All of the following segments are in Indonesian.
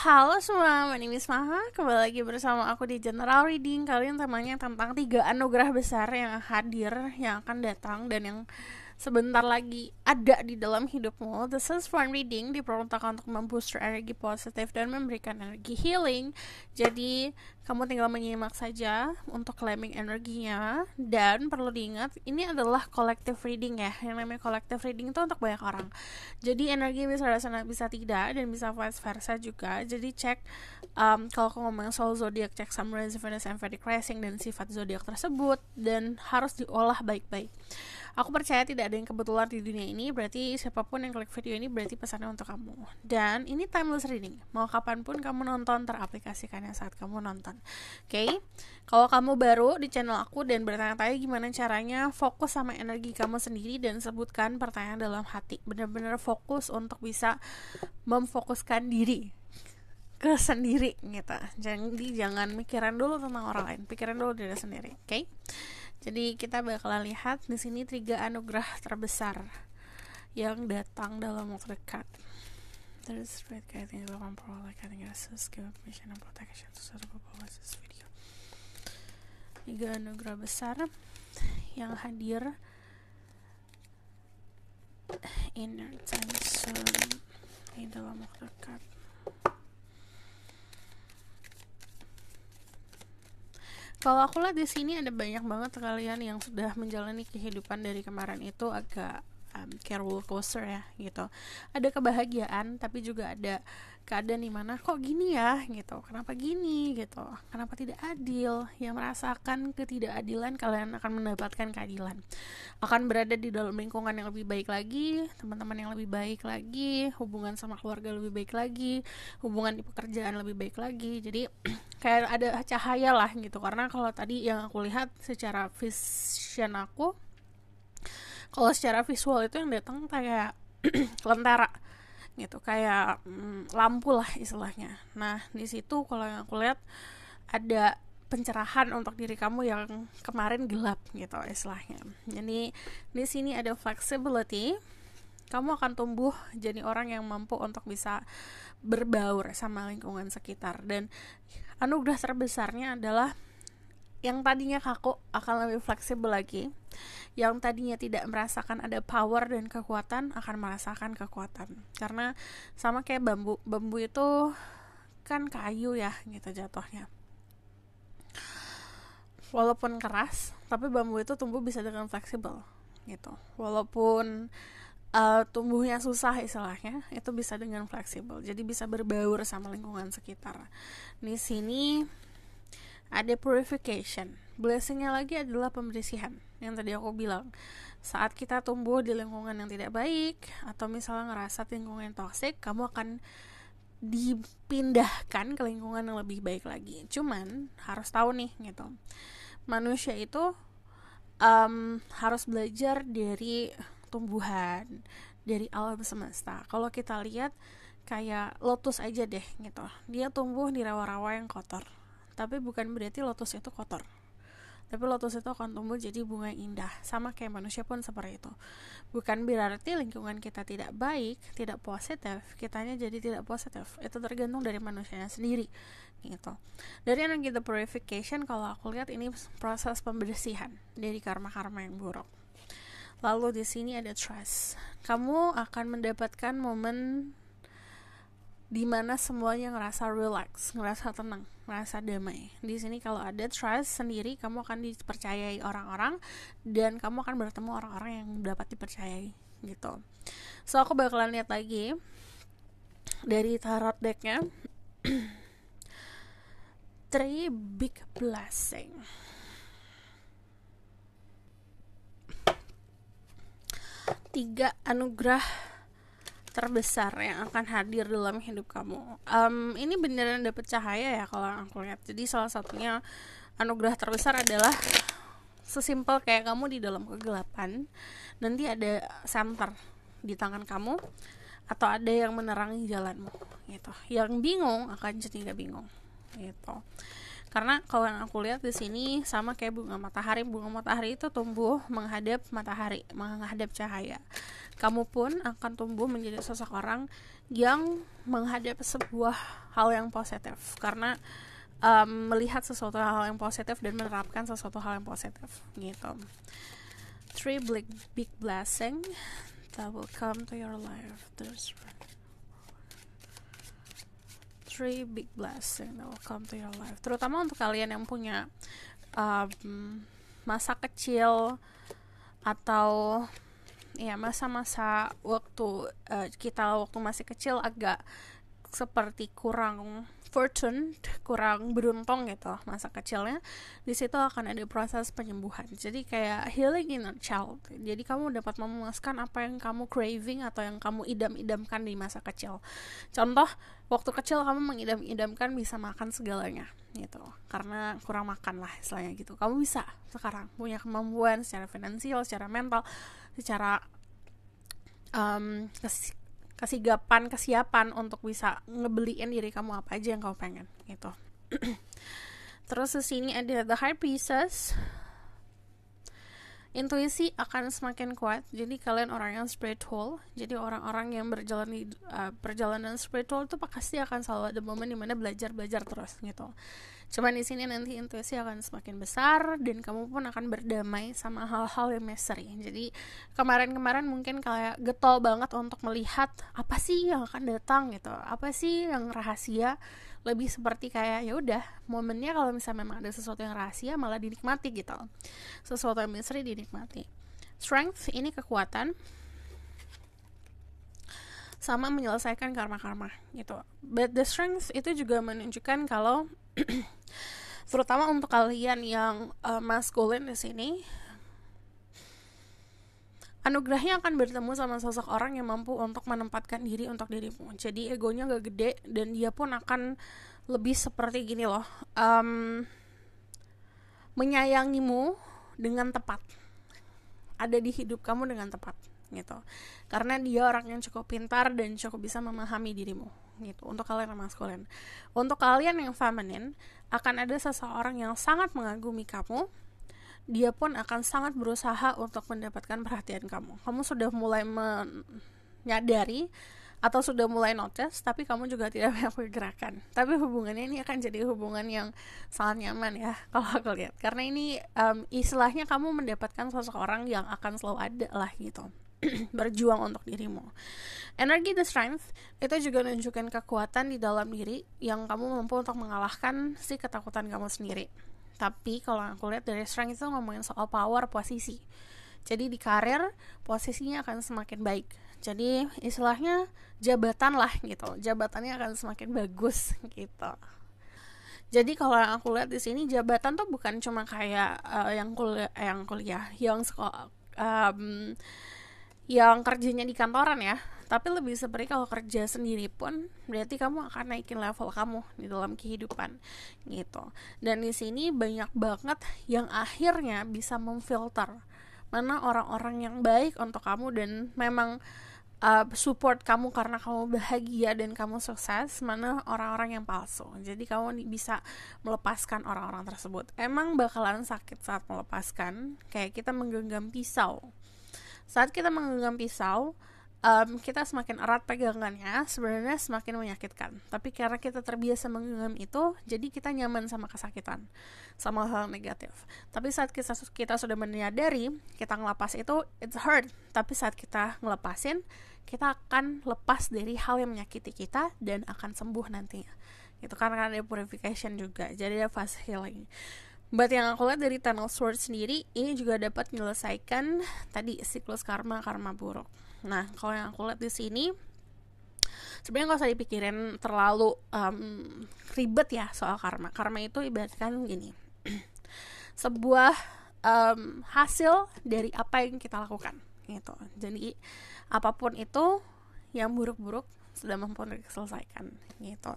Halo semua, my name is Maha. Kembali lagi bersama aku di General Reading. Kali ini temanya tentang 3 anugerah besar yang hadir, yang akan datang, dan yang sebentar lagi ada di dalam hidupmu. This is fun reading, diperuntukkan untuk membooster energi positif dan memberikan energi healing. Jadi kamu tinggal menyimak saja untuk claiming energinya. Dan perlu diingat, ini adalah collective reading ya. Yang namanya collective reading itu untuk banyak orang. Jadi energi bisa sana bisa tidak, dan bisa vice versa juga. Jadi cek kalau aku ngomong soal zodiak, cek Sunrise, Venus, and Vedic Rising dan sifat zodiak tersebut, dan harus diolah baik-baik. Aku percaya tidak ada yang kebetulan di dunia ini, berarti siapapun yang klik video ini berarti pesannya untuk kamu. Dan ini timeless reading, mau kapanpun kamu nonton, teraplikasikannya saat kamu nonton. Oke? Kalau kamu baru di channel aku dan bertanya-tanya gimana caranya fokus sama energi kamu sendiri dan sebutkan pertanyaan dalam hati, benar-benar fokus untuk bisa memfokuskan diri ke sendiri gitu. Jadi jangan mikirin dulu tentang orang lain, pikirin dulu diri sendiri, oke? Jadi kita bakalan lihat di sini 3 anugerah terbesar yang datang dalam waktu dekat. There is great guiding, love, power, like guiding access, give permission and protection to serve this video. 3 anugerah besar yang hadir in time soon, di dalam waktu dekat. Kalau aku lihat di sini ada banyak banget kalian yang sudah menjalani kehidupan dari kemarin itu agak kayak roller coaster ya gitu. Ada kebahagiaan tapi juga ada keadaan dimana kok gini ya gitu, kenapa gini gitu, kenapa tidak adil. Yang merasakan ketidakadilan, kalian akan mendapatkan keadilan, akan berada di dalam lingkungan yang lebih baik lagi, teman-teman yang lebih baik lagi, hubungan sama keluarga lebih baik lagi, hubungan di pekerjaan lebih baik lagi. Jadi kayak ada cahaya lah gitu. Karena kalau tadi yang aku lihat secara vision aku, kalau secara visual itu yang datang kayak lentera gitu, kayak lampu lah istilahnya. Nah di situ kalau yang aku lihat ada pencerahan untuk diri kamu yang kemarin gelap gitu istilahnya. Jadi di sini ada flexibility. Kamu akan tumbuh jadi orang yang mampu untuk bisa berbaur sama lingkungan sekitar. Dan anugerah terbesarnya adalah yang tadinya kaku akan lebih fleksibel lagi. Yang tadinya tidak merasakan ada power dan kekuatan akan merasakan kekuatan. Karena sama kayak bambu. Bambu itu kan kayu ya gitu jatuhnya. Walaupun keras, tapi bambu itu tumbuh bisa dengan fleksibel gitu. Walaupun tumbuhnya susah istilahnya, itu bisa dengan fleksibel. Jadi bisa berbaur sama lingkungan sekitar. Di sini ada purification. Blessingnya lagi adalah pembersihan. Yang tadi aku bilang, saat kita tumbuh di lingkungan yang tidak baik, atau misalnya ngerasa lingkungan toxic, kamu akan dipindahkan ke lingkungan yang lebih baik lagi. Cuman harus tahu nih gitu, manusia itu harus belajar dari tumbuhan, dari alam semesta. Kalau kita lihat kayak lotus aja deh gitu, dia tumbuh di rawa-rawa yang kotor, tapi bukan berarti lotus itu kotor, tapi lotus itu akan tumbuh jadi bunga yang indah. Sama kayak manusia pun seperti itu. Bukan berarti lingkungan kita tidak baik, tidak positif, kitanya jadi tidak positif. Itu tergantung dari manusianya sendiri gitu. Dari energi the purification, kalau aku lihat ini proses pembersihan dari karma-karma yang buruk. Lalu di sini ada trust. Kamu akan mendapatkan momen di mana semuanya ngerasa relax, ngerasa tenang, ngerasa damai. Di sini kalau ada trust sendiri, kamu akan dipercayai orang-orang dan kamu akan bertemu orang-orang yang dapat dipercayai gitu. So aku bakalan lihat lagi dari tarot decknya. 3 big blessing. 3 anugerah terbesar yang akan hadir dalam hidup kamu. Ini beneran dapet cahaya ya kalau aku lihat. Jadi salah satunya anugerah terbesar adalah sesimpel kayak kamu di dalam kegelapan, nanti ada center di tangan kamu atau ada yang menerangi jalanmu gitu. Yang bingung akan jadi gak bingung gitu. Karena kalau yang aku lihat di sini sama kayak bunga matahari itu tumbuh menghadap matahari, menghadap cahaya. Kamu pun akan tumbuh menjadi seseorang yang menghadap sebuah hal yang positif, karena melihat sesuatu hal yang positif dan menerapkan sesuatu hal yang positif gitu. 3 big blessing that will come to your life. There's 3 big blessing that will come to your life. Terutama untuk kalian yang punya masa kecil atau ya masa-masa waktu kita waktu masih kecil agak seperti kurang fortune, kurang beruntung gitu masa kecilnya. Di situ akan ada proses penyembuhan. Jadi kayak healing inner child. Jadi kamu dapat memuaskan apa yang kamu craving atau yang kamu idam-idamkan di masa kecil. Contoh, waktu kecil kamu mengidam-idamkan bisa makan segalanya gitu, karena kurang makan lah istilahnya gitu. Kamu bisa sekarang punya kemampuan secara finansial, secara mental, secara kesiapan untuk bisa ngebeliin diri kamu apa aja yang kamu pengen gitu. Terus di sini ada the High Priestess. Intuisi akan semakin kuat. Jadi kalian orang yang spiritual. Jadi orang-orang yang berjalan di perjalanan spiritual itu pasti akan selalu ada momen dimana belajar terus gitu. Cuman di sini nanti intuisi akan semakin besar dan kamu pun akan berdamai sama hal-hal yang misteri. Jadi kemarin mungkin kayak getol banget untuk melihat apa sih yang akan datang gitu, apa sih yang rahasia. Lebih seperti kayak ya udah momennya kalau misalnya memang ada sesuatu yang rahasia malah dinikmati gitu, sesuatu yang misteri dinikmati. Strength ini kekuatan sama menyelesaikan karma gitu. But the strength itu juga menunjukkan kalau terutama untuk kalian yang maskulin di sini, anugerahnya akan bertemu sama sosok orang yang mampu untuk menempatkan diri untuk dirimu. Jadi egonya gak gede dan dia pun akan lebih seperti gini loh, menyayangimu dengan tepat, ada di hidup kamu dengan tepat gitu. Karena dia orang yang cukup pintar dan cukup bisa memahami dirimu gitu. Untuk kalian yang maskulin. Untuk kalian yang feminin, akan ada seseorang yang sangat mengagumi kamu. Dia pun akan sangat berusaha untuk mendapatkan perhatian kamu. Kamu sudah mulai menyadari atau sudah mulai notice, tapi kamu juga tidak banyak bergerakan. Tapi hubungannya ini akan jadi hubungan yang sangat nyaman ya, kalau aku lihat. Karena ini istilahnya kamu mendapatkan seseorang yang akan selalu ada lah gitu. Berjuang untuk dirimu. Energi the strength itu juga menunjukkan kekuatan di dalam diri yang kamu mampu untuk mengalahkan si ketakutan kamu sendiri. Tapi kalau aku lihat dari strength itu ngomongin soal power, posisi. Jadi di karir posisinya akan semakin baik. Jadi istilahnya jabatan lah gitu. Jabatannya akan semakin bagus gitu. Jadi kalau yang aku lihat di sini jabatan tuh bukan cuma kayak yang kuliah, yang sekolah, yang kerjanya di kantoran ya, tapi lebih seperti kalau kerja sendiri pun berarti kamu akan naikin level kamu di dalam kehidupan gitu. Dan di sini banyak banget yang akhirnya bisa memfilter mana orang-orang yang baik untuk kamu dan memang support kamu karena kamu bahagia dan kamu sukses, mana orang-orang yang palsu. Jadi kamu bisa melepaskan orang-orang tersebut. Emang bakalan sakit saat melepaskan, kayak kita menggenggam pisau. Saat kita menggenggam pisau, kita semakin erat pegangannya, sebenarnya semakin menyakitkan. Tapi karena kita terbiasa menggenggam itu, jadi kita nyaman sama kesakitan, sama hal negatif. Tapi saat kita sudah menyadari, kita ngelepas itu, it's hurt. Tapi saat kita ngelepasin, kita akan lepas dari hal yang menyakiti kita dan akan sembuh nantinya. Itu karena ada purification juga, jadi ada fast healing. But yang aku lihat dari Ten of Swords sendiri, ini juga dapat menyelesaikan tadi siklus karma buruk. Nah, kalau yang aku lihat di sini, sebenarnya nggak usah dipikirin terlalu ribet ya soal karma. Karma itu ibaratkan gini, sebuah hasil dari apa yang kita lakukan gitu. Jadi apapun itu yang buruk-buruk sudah mampu untuk diselesaikan gitu.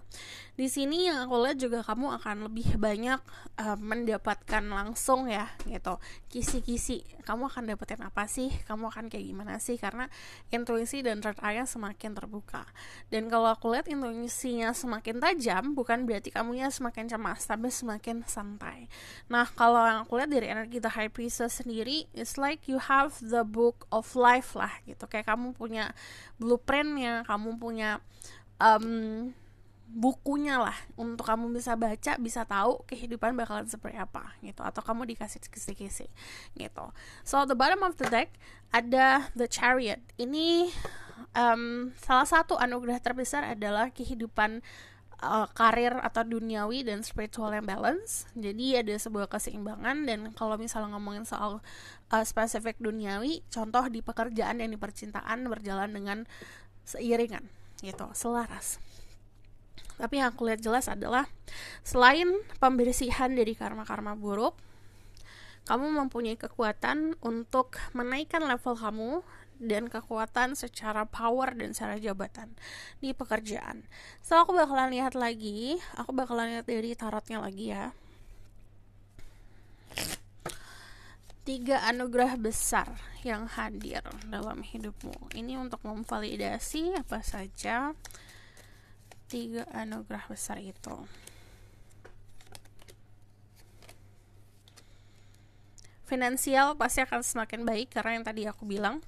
Di sini yang aku lihat juga kamu akan lebih banyak mendapatkan langsung ya gitu, kisi-kisi kamu akan dapetin apa sih, kamu akan kayak gimana sih, karena intuisi dan third eye semakin terbuka. Dan kalau aku lihat intuisinya semakin tajam, bukan berarti kamunya semakin cemas, tapi semakin santai. Nah kalau yang aku lihat dari energi The High Priestess sendiri, it's like you have the book of life lah gitu, kayak kamu punya blueprintnya, kamu punya bukunya lah untuk kamu bisa baca, bisa tahu kehidupan bakalan seperti apa gitu, atau kamu dikasih kisi-kisi gitu. So the bottom of the deck ada the Chariot. Ini salah satu anugerah terbesar adalah kehidupan karir atau duniawi dan spiritual yang balance. Jadi ada sebuah keseimbangan. Dan kalau misalnya ngomongin soal spesifik duniawi, contoh di pekerjaan dan di percintaan berjalan dengan seiringan gitu, selaras. Tapi yang aku lihat jelas adalah selain pembersihan dari karma-karma buruk, kamu mempunyai kekuatan untuk menaikkan level kamu dan kekuatan secara power dan secara jabatan di pekerjaan. So aku bakalan lihat lagi, aku bakalan lihat dari tarotnya lagi ya. 3 anugerah besar yang hadir dalam hidupmu. Ini untuk memvalidasi apa saja 3 anugerah besar itu. Finansial pasti akan semakin baik, karena yang tadi aku bilang,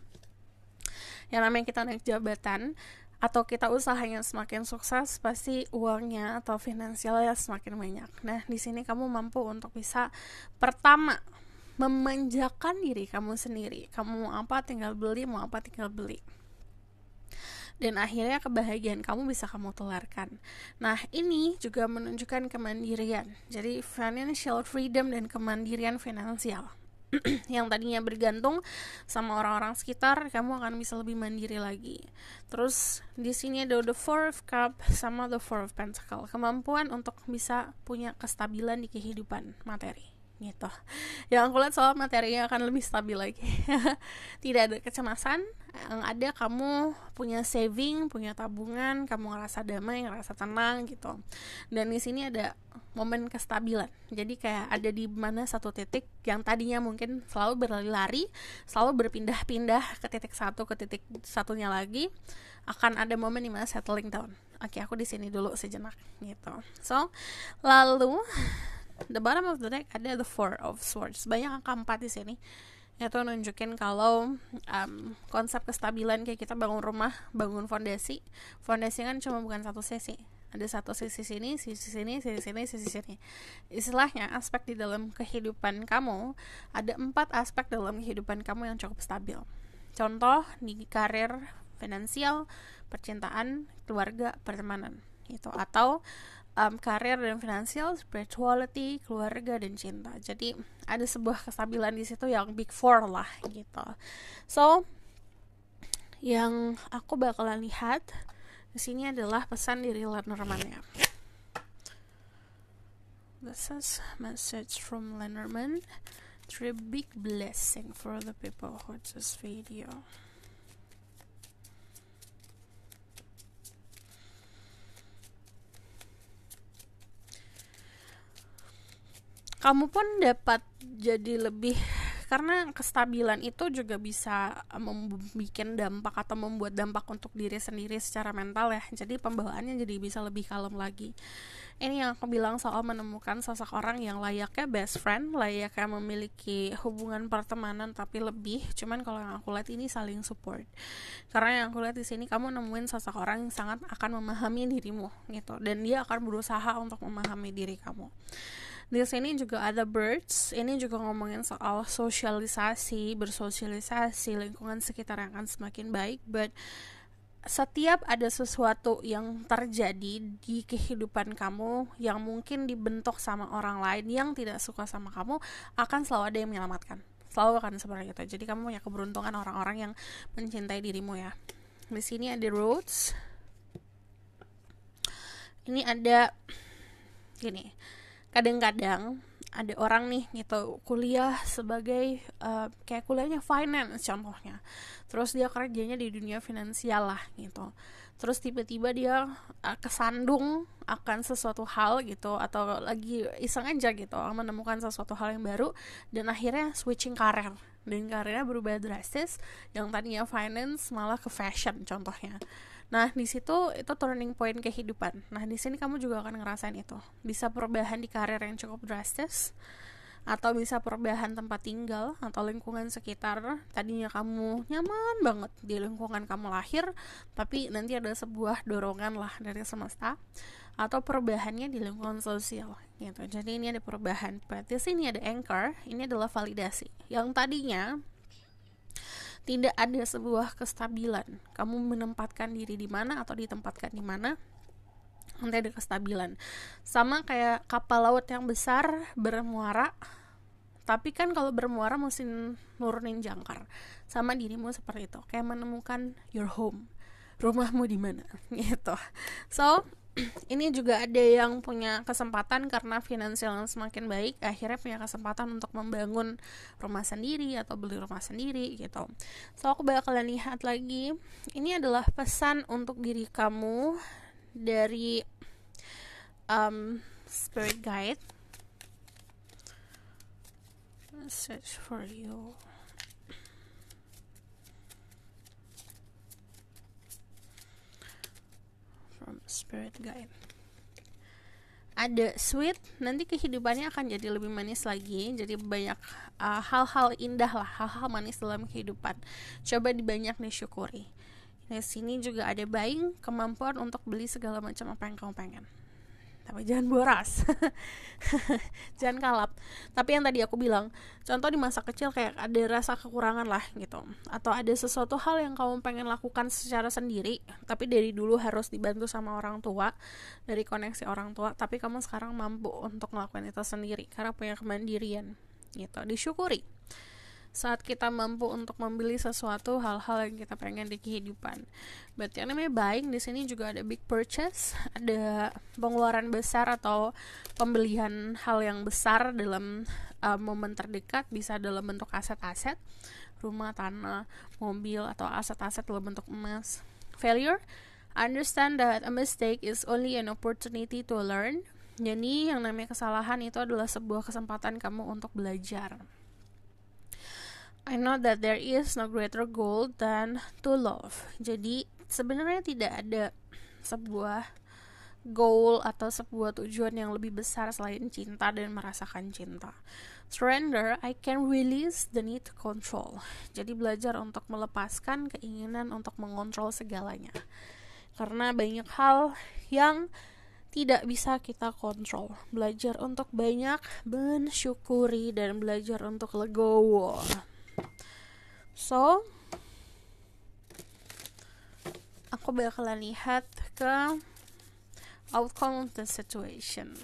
yang namanya kita naik jabatan atau kita usahanya semakin sukses, pasti uangnya atau finansialnya semakin banyak. Nah di sini kamu mampu untuk bisa pertama memanjakan diri kamu sendiri. Kamu mau apa tinggal beli, mau apa tinggal beli. Dan akhirnya kebahagiaan kamu bisa kamu tularkan. Nah ini juga menunjukkan kemandirian. Jadi financial freedom dan kemandirian finansial. Yang tadinya bergantung sama orang-orang sekitar, kamu akan bisa lebih mandiri lagi. Terus di sini ada the Four of Cup sama the Four of Pentacle. Kemampuan untuk bisa punya kestabilan di kehidupan materi gitu. Yang aku lihat soal materinya akan lebih stabil lagi. Tidak ada kecemasan, yang ada kamu punya saving, punya tabungan, kamu ngerasa damai, ngerasa tenang gitu. Dan di sini ada momen kestabilan. Jadi kayak ada di mana satu titik yang tadinya mungkin selalu berlari-lari, selalu berpindah-pindah ke titik satu ke titik satunya lagi, akan ada momen di mana settling down. Oke, aku di sini dulu sejenak gitu. So, lalu the bottom of the deck ada the Four of Swords. Banyak angka 4 di sini. Itu nunjukin kalau konsep kestabilan kayak kita bangun rumah, bangun fondasi. Fondasi kan cuma bukan satu sisi. Ada satu sisi sini, sisi sini, sisi sini, sisi sini. Istilahnya aspek di dalam kehidupan kamu, ada 4 aspek dalam kehidupan kamu yang cukup stabil. Contoh di karir, finansial, percintaan, keluarga, pertemanan gitu. Atau karir dan finansial, spirituality, keluarga dan cinta. Jadi ada sebuah kestabilan di situ yang big four lah gitu. So yang aku bakalan lihat di sini adalah pesan dari Lenormand-nya. This is message from Lenormand. 3 big blessing for the people who watch this video. Kamu pun dapat jadi lebih, karena kestabilan itu juga bisa membuat dampak atau membuat dampak untuk diri sendiri secara mental ya. Jadi pembawaannya jadi bisa lebih kalem lagi. Ini yang aku bilang soal menemukan sosok orang yang layaknya best friend, layaknya memiliki hubungan pertemanan tapi lebih. Cuman kalau yang aku lihat ini saling support. Karena yang aku lihat di sini kamu nemuin sosok orang yang sangat akan memahami dirimu gitu, dan dia akan berusaha untuk memahami diri kamu. Di sini juga ada birds. Ini juga ngomongin soal sosialisasi, bersosialisasi, lingkungan sekitar yang akan semakin baik. But setiap ada sesuatu yang terjadi di kehidupan kamu yang mungkin dibentuk sama orang lain yang tidak suka sama kamu, akan selalu ada yang menyelamatkan. Selalu akan seperti itu. Jadi kamu punya keberuntungan orang-orang yang mencintai dirimu ya. Di sini ada roads. Ini ada gini. Kadang-kadang ada orang nih gitu kuliah sebagai kayak kuliahnya finance contohnya, terus dia kerjanya di dunia finansial lah gitu, terus tiba-tiba dia kesandung akan sesuatu hal gitu, atau lagi iseng aja gitu menemukan sesuatu hal yang baru dan akhirnya switching karir, dan karirnya berubah drastis, yang tadinya finance malah ke fashion contohnya. Nah di situ itu turning point kehidupan. Nah di sini kamu juga akan ngerasain itu, bisa perubahan di karir yang cukup drastis, atau bisa perubahan tempat tinggal atau lingkungan sekitar. Tadinya kamu nyaman banget di lingkungan kamu lahir, tapi nanti ada sebuah dorongan lah dari semesta, atau perubahannya di lingkungan sosial gitu. Jadi ini ada perubahan. Berarti sini ada anchor, ini adalah validasi. Yang tadinya tidak ada sebuah kestabilan, kamu menempatkan diri di mana atau ditempatkan di mana, nanti ada kestabilan. Sama kayak kapal laut yang besar bermuara, tapi kan kalau bermuara mesti nurunin jangkar. Sama dirimu seperti itu, kayak menemukan your home, rumahmu di mana gitu. So ini juga ada yang punya kesempatan karena finansial yang semakin baik, akhirnya punya kesempatan untuk membangun rumah sendiri atau beli rumah sendiri gitu. So aku bakalan lihat lagi, ini adalah pesan untuk diri kamu dari spirit guide. Search for you. From spirit guide. Ada sweet, nanti kehidupannya akan jadi lebih manis lagi. Jadi banyak hal-hal indah lah, hal-hal manis dalam kehidupan. Coba dibanyak disyukuri. Di sini juga ada buying, kemampuan untuk beli segala macam apa yang kamu pengen. Tapi jangan boros. Jangan kalap. Tapi yang tadi aku bilang, contoh di masa kecil kayak ada rasa kekurangan lah gitu, atau ada sesuatu hal yang kamu pengen lakukan secara sendiri, tapi dari dulu harus dibantu sama orang tua, dari koneksi orang tua, tapi kamu sekarang mampu untuk melakukan itu sendiri karena punya kemandirian gitu. Disyukuri saat kita mampu untuk membeli sesuatu hal-hal yang kita pengen di kehidupan. Berarti yang namanya buying di sini juga ada big purchase, ada pengeluaran besar atau pembelian hal yang besar dalam momen terdekat, bisa dalam bentuk aset-aset, rumah, tanah, mobil, atau aset-aset dalam bentuk emas. Failure, understand that a mistake is only an opportunity to learn. Jadi yang namanya kesalahan itu adalah sebuah kesempatan kamu untuk belajar. I know that there is no greater goal than to love. Jadi sebenarnya tidak ada sebuah goal atau sebuah tujuan yang lebih besar selain cinta dan merasakan cinta. Surrender, I can release the need to control. Jadi belajar untuk melepaskan keinginan untuk mengontrol segalanya. Karena banyak hal yang tidak bisa kita kontrol. Belajar untuk banyak mensyukuri dan belajar untuk legowo. So, aku bakalan lihat ke outcome of the situation.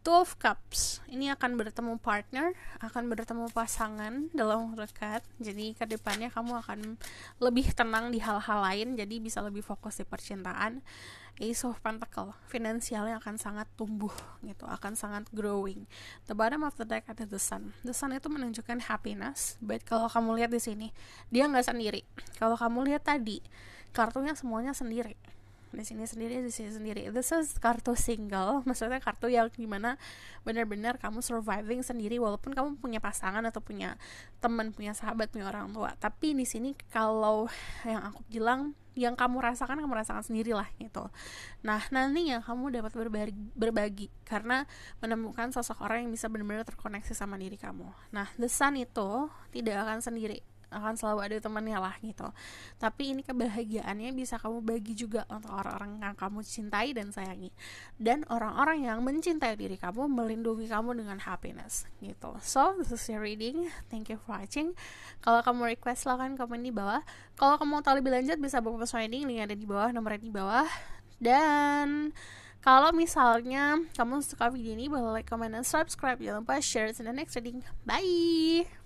Two of Cups, ini akan bertemu partner, akan bertemu pasangan dalam dekat. Jadi ke depannya kamu akan lebih tenang di hal-hal lain, jadi bisa lebih fokus di percintaan. Ace of Pentacle, finansialnya akan sangat tumbuh gitu, akan sangat growing. The bottom of the deck ada the Sun. The Sun itu menunjukkan happiness, but kalau kamu lihat di sini, dia nggak sendiri. Kalau kamu lihat tadi, kartunya semuanya sendiri. Di sini sendiri, di sini sendiri. This is kartu single, maksudnya kartu yang gimana benar-benar kamu surviving sendiri walaupun kamu punya pasangan atau punya teman, punya sahabat, punya orang tua. Tapi di sini kalau yang aku bilang, yang kamu rasakan sendiri lah gitu. Nah nantinya kamu dapat berbagi karena menemukan sosok orang yang bisa benar-benar terkoneksi sama diri kamu. Nah the Sun itu tidak akan sendiri, akan selalu ada temannya lah gitu. Tapi ini kebahagiaannya bisa kamu bagi juga untuk orang-orang yang kamu cintai dan sayangi, dan orang-orang yang mencintai diri kamu, melindungi kamu dengan happiness gitu. So this is your reading, thank you for watching. Kalau kamu request silahkan komen di bawah. Kalau kamu mau tahu lebih lanjut bisa buka reading, link ada di bawah, nomornya di bawah. Dan kalau misalnya kamu suka video ini boleh like, comment, dan subscribe. Jangan lupa share in the next reading. Bye.